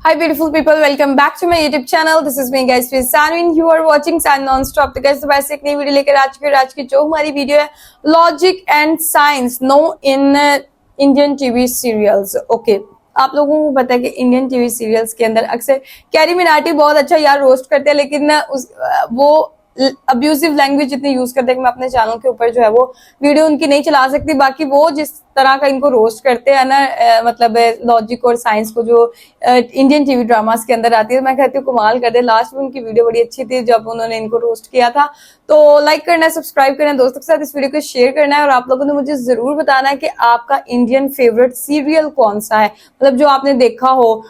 Hi beautiful people, welcome back to my YouTube channel. This is me guys, Sanwin. You are watching San Non-Stop. तो guys वैसे एक नई video लेकर आज की जो हमारी वीडियो है logic and science no in Indian TV serials. Okay, आप लोगों को पता है कि इंडियन टीवी सीरियल्स के अंदर अक्सर कैरी मिनाटी बहुत अच्छा यार रोस्ट करते हैं, लेकिन वो अब्यूजिव लैंग्वेज इतनी यूज करते हैं कि मैं अपने चैनल के ऊपर जो है वो वीडियो उनकी नहीं चला सकती. बाकी वो जिस तरह का इनको रोस्ट करते हैं ना, मतलब लॉजिक और साइंस को जो इंडियन टीवी ड्रामास के अंदर आती है, मैं कहती हूँ कमाल कर दे. लास्ट में उनकी वीडियो बड़ी अच्छी थी जब उन्होंने इनको रोस्ट किया था. तो लाइक करना है, सब्सक्राइब करना है, दोस्तों के साथ इस वीडियो को शेयर करना है और आप लोगों ने मुझे जरूर बताना है कि आपका इंडियन फेवरेट सीरियल कौन सा है, मतलब जो आपने देखा हो.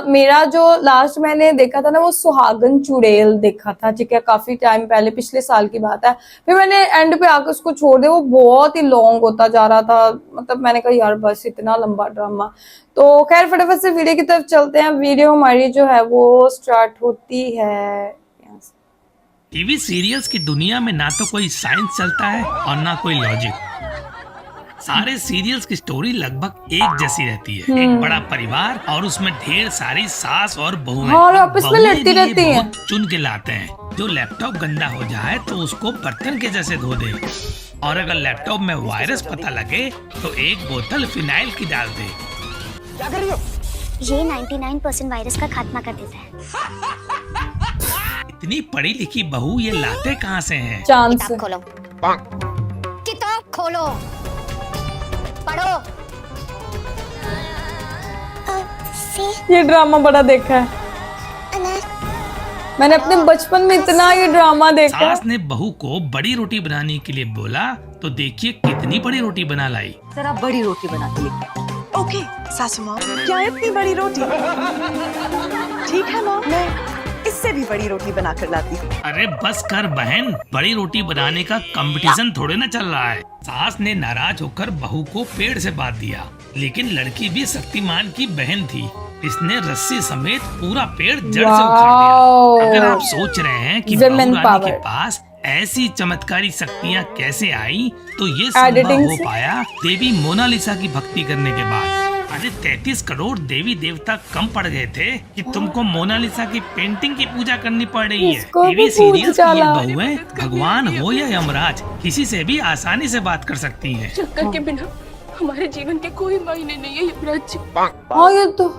मेरा जो लास्ट मैंने देखा था ना वो सुहागन चुड़ैल देखा था, ठीक है, काफी टाइम पहले, पिछले साल की बात है. फिर मैंने एंड पे आकर उसको छोड़ दिया, वो बहुत ही लॉन्ग होता जा रहा था. मतलब मैंने कहा यार बस इतना लंबा ड्रामा. तो खैर फटाफट से वीडियो की तरफ चलते हैं. वीडियो हमारी जो है वो स्टार्ट होती है. टीवी सीरियल्स की दुनिया में ना तो कोई साइंस चलता है और ना कोई लॉजिक. सारे सीरियल्स की स्टोरी लगभग एक जैसी रहती है. एक बड़ा परिवार और उसमें ढेर सारी सास और बहुएं और आपस में लड़ती रहती हैं. चुन के लाते हैं. जो लैपटॉप गंदा हो जाए तो उसको बर्तन के जैसे धो दे, और अगर लैपटॉप में वायरस पता लगे तो एक बोतल फिनाइल की डाल दे. क्या कर रही हो? ये 99% वायरस का खात्मा कर देता है. इतनी पढ़ी लिखी बहू ये लाते कहाँ से हैं? चांस किताब खोलो, किताब खोलो, पढ़ो. ये ड्रामा बड़ा देखा है मैंने अपने बचपन में, इतना ये ड्रामा देखा. सास ने बहू को बड़ी रोटी बनाने के लिए बोला तो देखिए कितनी बड़ी रोटी बना लाई. जरा बड़ी रोटी बना के लेके. ओके सासू माँ, क्या है इतनी बड़ी रोटी? ठीक है माँ, मैं इससे भी बड़ी रोटी बना कर लाती हूँ. अरे बस कर बहन, बड़ी रोटी बनाने का कंपटीशन थोड़े ना चल रहा है. सास ने नाराज होकर बहू को पेड़ से बांध दिया, लेकिन लड़की भी शक्तिमान की बहन थी. इसने रस्सी समेत पूरा पेड़ जड़ से उखाड़ दिया. अगर आप सोच रहे हैं कि बहू रानी के पास ऐसी चमत्कारी शक्तियाँ कैसे आई, तो ये संभव हो पाया देवी मोनालिसा की भक्ति करने के बाद. अरे 33 करोड़ देवी देवता कम पड़ गए थे कि तुमको मोनालिसा की पेंटिंग की पूजा करनी पड़ रही है. टीवी सीरियल्स की ये बहुएं भगवान हो या यमराज, किसी से भी आसानी से बात कर सकती हैं. शंकर के बिना हमारे जीवन के कोई मायने नहीं है यमराज. हाँ ये तो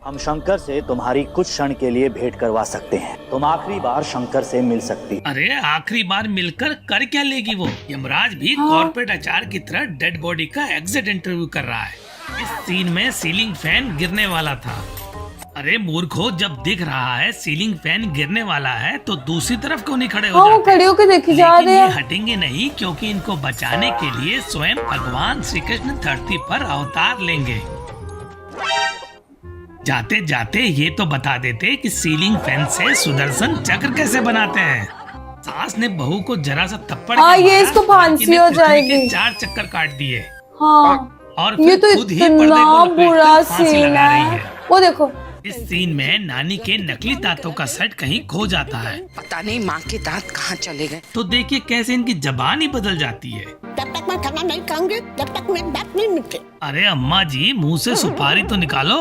हम शंकर से तुम्हारी कुछ क्षण के लिए भेंट करवा सकते हैं. तुम आखिरी बार शंकर से मिल सकती. अरे आखिरी बार मिलकर कर क्या लेगी वो? यमराज भी कॉर्पोरेट आचार की तरह डेड बॉडी का एग्जिट इंटरव्यू कर रहा है. इस सीन में सीलिंग फैन गिरने वाला था. अरे मूर्खो, जब दिख रहा है सीलिंग फैन गिरने वाला है तो दूसरी तरफ क्यों नहीं खड़े हो जाते? खड़े होकर देखी जा रहे हैं. हटेंगे नहीं, क्योंकि इनको बचाने के लिए स्वयं भगवान श्री कृष्ण धरती पर अवतार लेंगे. जाते जाते ये तो बता देते कि सीलिंग फैन से सुदर्शन चक्र कैसे बनाते हैं. सास ने बहू को जरा सा थप्पड़ ये इसको फांसी हो जाएगी. 4 चक्कर काट दिए. हाँ और ये तो खुद ही इतना बुरा सीन है. वो देखो इस सीन में नानी के नकली दांतों का सेट कहीं खो जाता है. पता नहीं माँ के दांत कहाँ चले गए. तो देखिए कैसे इनकी जबान ही बदल जाती है. जब तक मैं खाना नहीं खाऊंगी जब तक मेरे दांत नहीं मिलते. अरे अम्मा जी, मुंह से सुपारी तो निकालो.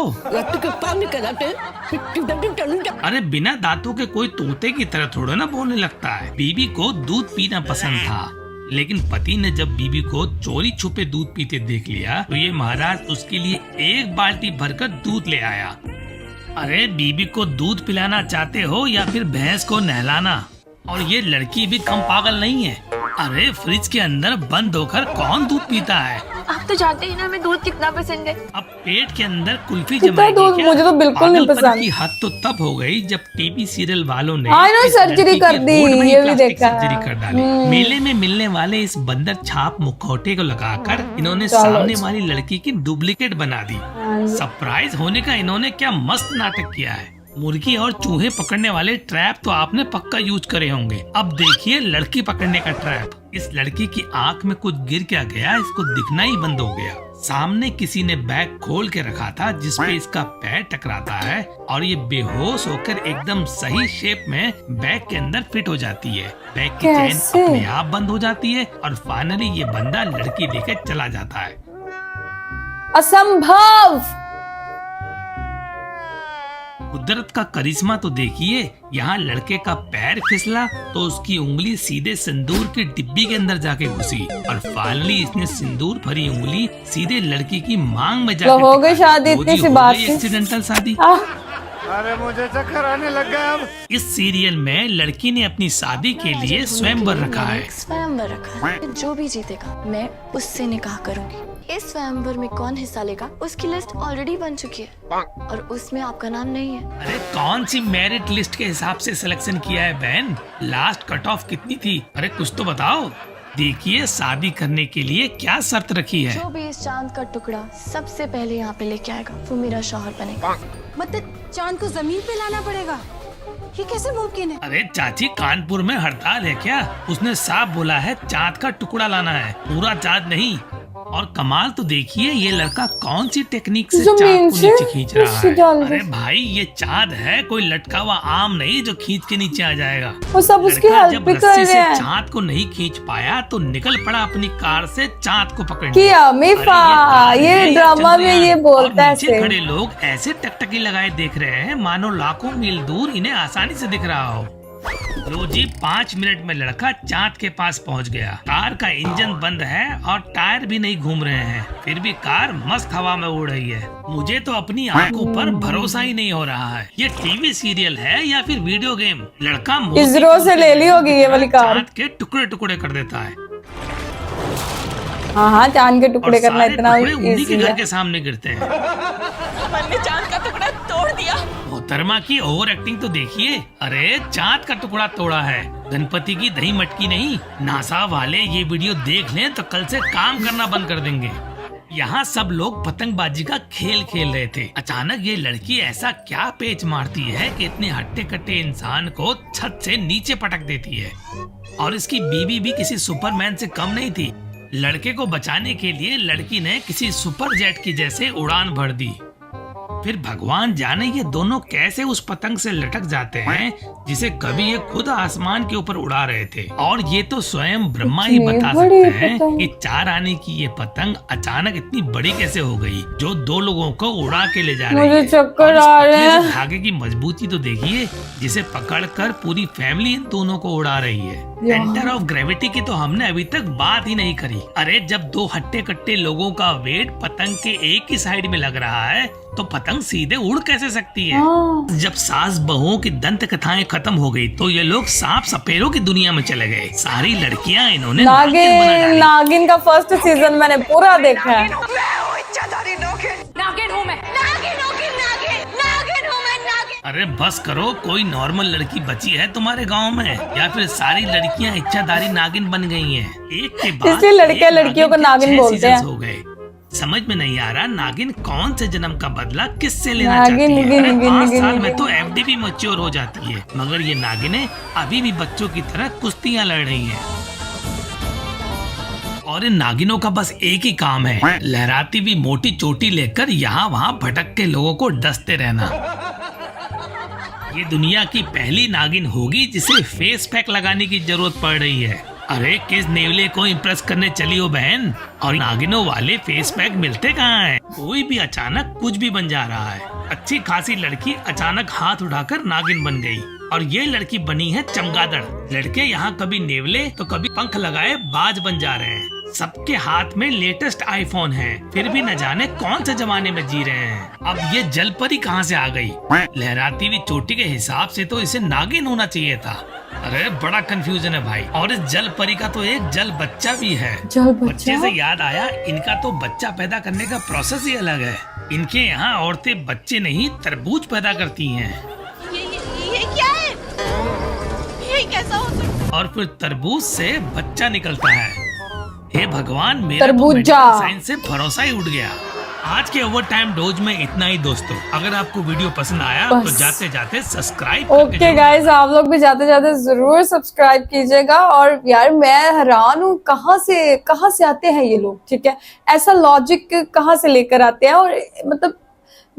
अरे बिना दांतों के कोई तोते की तरह थोड़ा ना बोलने लगता है. बीबी को दूध पीना पसंद था, लेकिन पति ने जब बीबी को चोरी छुपे दूध पीते देख लिया तो ये महाराज उसके लिए 1 बाल्टी भरकर दूध ले आया. अरे बीबी को दूध पिलाना चाहते हो या फिर भैंस को नहलाना? और ये लड़की भी कम पागल नहीं है. अरे फ्रिज के अंदर बंद होकर कौन दूध पीता है? आप तो जानते ही ना हमें दूध कितना पसंद है. अब पेट के अंदर कुल्फी जमाएगी क्या? मुझे तो बिल्कुल नहीं पसंद. की हद तो तब हो गई जब टीवी सीरियल वालों ने सर्जरी कर दी. ये भी देखा, सर्जरी कर डाली. मेले में मिलने वाले इस बंदर छाप मुखौटे को लगाकर इन्होंने सामने वाली लड़की की डुप्लीकेट बना दी. सरप्राइज होने का इन्होंने क्या मस्त नाटक किया है. मुर्गी और चूहे पकड़ने वाले ट्रैप तो आपने पक्का यूज करे होंगे. अब देखिए लड़की पकड़ने का ट्रैप. इस लड़की की आंख में कुछ गिर क्या गया, इसको दिखना ही बंद हो गया. सामने किसी ने बैग खोल के रखा था जिसपे इसका पैर टकराता है और ये बेहोश होकर एकदम सही शेप में बैग के अंदर फिट हो जाती है. बैग की चेन अपने आप बंद हो जाती है और फाइनली ये बंदा लड़की लेके चला जाता है. असंभव. कुदरत का करिश्मा तो देखिए, यहाँ लड़के का पैर फिसला तो उसकी उंगली सीधे सिंदूर की डिब्बी के अंदर जाके घुसी और फाइनली इसने सिंदूर भरी उंगली सीधे लड़की की मांग में जाके हो गई टिकाई। शादी, वो इतनी जी सी हो बात गई थी। एक्सीडेंटल शादी। अरे मुझे चक्कर आने लग गया अब। इस सीरियल में लड़की ने अपनी शादी के लिए स्वयंवर रखा है। स्वयंवर रखा है। जो भी जीतेगा मैं उससे निकाह करूंगी। इस स्वयंवर में कौन हिस्सा लेगा उसकी लिस्ट ऑलरेडी बन चुकी है और उसमें आपका नाम नहीं है। अरे कौन सी मेरिट लिस्ट के हिसाब से सिलेक्शन किया है बहन? लास्ट कट ऑफ कितनी थी? अरे कुछ तो बताओ। देखिए शादी करने के लिए क्या शर्त रखी है। जो भी इस चांद का टुकड़ा सबसे पहले यहाँ पे लेके आएगा वो मेरा शौहर बनेगा। मतलब चांद को जमीन पे लाना पड़ेगा? ये कैसे मुमकिन है? अरे चाची, कानपुर में हड़ताल है क्या? उसने साफ बोला है चांद का टुकड़ा लाना है, पूरा चांद नहीं। और कमाल तो देखिए ये लड़का कौन सी टेक्निक से चांद को नीचे खींच रहा है। अरे भाई ये चांद है, कोई लटका हुआ आम नहीं जो खींच के नीचे आ जाएगा। वो सब उसकी लड़का हेल्प जब भी कर रस्सी रहे से हैं। चांद को नहीं खींच पाया तो निकल पड़ा अपनी कार से चांद को पकड़ने। किया मीफा, अरे ये कार ड्रामा चल में रहा ये और बोलता है नीचे ऐसे। खड़े लोग ऐसे टकटकी लगाए देख रहे हैं मानो लाखों मील दूर इन्हें आसानी से दिख रहा हो। लो जी 5 मिनट में लड़का चांद के पास पहुंच गया। कार का इंजन बंद है और टायर भी नहीं घूम रहे हैं, फिर भी कार मस्त हवा में उड़ रही है। मुझे तो अपनी आंखों पर भरोसा ही नहीं हो रहा है। ये टीवी सीरियल है या फिर वीडियो गेम? लड़का इसरो से ले ली होगी ये वाली कार। चांद के टुकड़े टुकड़े कर देता है हाँ हाँ, चांद के टुकड़े और करना सारे इतना टुकड़े उन्हीं के इजी घर है। के सामने गिरते हैं। मैंने चांद का टुकड़ा तोड़ दिया। मोहतरमा की ओवर एक्टिंग तो देखिए। अरे चांद का टुकड़ा तोड़ा है, गणपति की दही मटकी नहीं। नासा वाले ये वीडियो देख लें तो कल से काम करना बंद कर देंगे। यहाँ सब लोग पतंगबाजी का खेल खेल रहे थे। अचानक ये लड़की ऐसा क्या पेच मारती है कि इतने हट्टे कट्टे इंसान को छत से नीचे पटक देती है। और इसकी बीवी भी किसी सुपरमैन से कम नहीं थी। लड़के को बचाने के लिए लड़की ने किसी सुपर जेट की जैसे उड़ान भर दी। फिर भगवान जाने ये दोनों कैसे उस पतंग से लटक जाते हैं जिसे कभी ये खुद आसमान के ऊपर उड़ा रहे थे। और ये तो स्वयं ब्रह्मा ही इतनी बता बड़ी सकते हैं पतंग। कि 4 आने की ये पतंग अचानक इतनी बड़ी कैसे हो गई जो 2 लोगों को उड़ा के ले जा रही है। मुझे चक्कर और इस आ रहे पतले से हैं। धागे की मजबूती तो देखिए, जिसे पकड़कर पूरी फैमिली इन दोनों को उड़ा रही है। सेंटर ऑफ ग्रेविटी की तो हमने अभी तक बात ही नहीं करी। अरे जब 2 हट्टे कट्टे लोगों का वेट पतंग के एक ही साइड में लग रहा है तो पतंग सीधे उड़ कैसे सकती है? जब सास बहुओं की दंत कथाएं खत्म हो गई तो ये लोग सांप सपेरों की दुनिया में चले गए। सारी लड़कियां इन्होंने नागिन बना नागिन, डाली। नागिन का फर्स्ट सीजन मैंने पूरा देखा है। अरे बस करो, कोई नॉर्मल लड़की बची है तुम्हारे गांव में या फिर सारी लड़कियां इच्छाधारी नागिन बन गई हैं? एक के बाद इसलिए लड़कियां एक लड़कियों को के नागिन 6 बोलते हैं। सीजन्स हो गए। समझ में नहीं आ रहा नागिन कौन से जन्म का बदला किससे लेना नागिन, चाहती है। गिन, अरे गिन, 5 गिन, साल में गिन। तो एफडी भी मैच्योर हो जाती है, मगर ये नागिनें अभी भी बच्चों की तरह कुश्तियां लड़ रही हैं। और इन नागिनों का बस एक ही काम है, लहराती हुई मोटी चोटी लेकर यहाँ वहाँ भटक के लोगों को डसते रहना। ये दुनिया की पहली नागिन होगी जिसे फेस पैक लगाने की जरूरत पड़ रही है। अरे किस नेवले को इम्प्रेस करने चली हो बहन? और नागिनों वाले फेस पैक मिलते कहाँ हैं? कोई भी अचानक कुछ भी बन जा रहा है। अच्छी खासी लड़की अचानक हाथ उठाकर नागिन बन गई और ये लड़की बनी है चमगादड़। लड़के यहाँ कभी नेवले तो कभी पंख लगाए बाज बन जा रहे हैं। सबके हाथ में लेटेस्ट आईफोन है, फिर भी न जाने कौन से जमाने में जी रहे हैं। अब ये जलपरी कहाँ से आ गई? लहराती हुई चोटी के हिसाब से तो इसे नागिन होना चाहिए था। अरे बड़ा कंफ्यूजन है भाई। और इस जल परी का तो एक जल बच्चा भी है। जल बच्चा? बच्चे से याद आया, इनका तो बच्चा पैदा करने का प्रोसेस ही अलग है। इनके यहाँ औरतें बच्चे नहीं तरबूज पैदा करती हैं। ये क्या है? ये कैसा हो सकता? और फिर तरबूज से बच्चा निकलता है। हे भगवान, मेरा तो तरबूजा। मेडिकल साइंस से भरोसा ही उठ गया। आज के ओवर टाइम डोज में इतना ही दोस्तों। अगर आपको वीडियो पसंद आया तो बस। जाते जाते सब्सक्राइब ओके गाइस, आप लोग भी जाते जाते जरूर सब्सक्राइब कीजिएगा। और यार मैं हैरान हूँ, कहाँ से आते हैं ये लोग, ठीक है? ऐसा लॉजिक कहाँ से लेकर आते हैं? और मतलब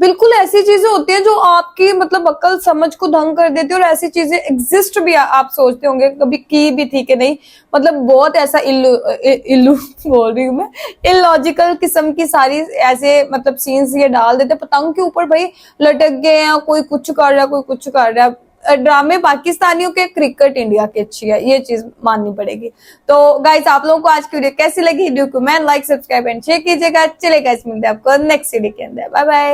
बिल्कुल ऐसी चीजें होती हैं जो आपकी मतलब अक्ल समझ को दंग कर देती है, और ऐसी चीजें एग्जिस्ट भी आप सोचते होंगे कभी की भी थी कि नहीं, मतलब बहुत ऐसा इल्लू बोल रही हूँ मैं, इलॉजिकल किस्म की सारी ऐसे मतलब सीन्स ये डाल देते, पतंग के ऊपर भाई लटक गए हैं, कोई कुछ कर रहा है कोई कुछ कर रहा है। ड्रामे पाकिस्तानियों के, क्रिकेट इंडिया की अच्छी है, ये चीज माननी पड़ेगी। तो गाइस आप लोगों को आज की वीडियो कैसी लगी, वीडियो को मैं लाइक सब्सक्राइब एंड शेयर कीजिएगा। चलेगा, मिलते हैं आपको नेक्स्ट वीडियो के अंदर। Bye bye.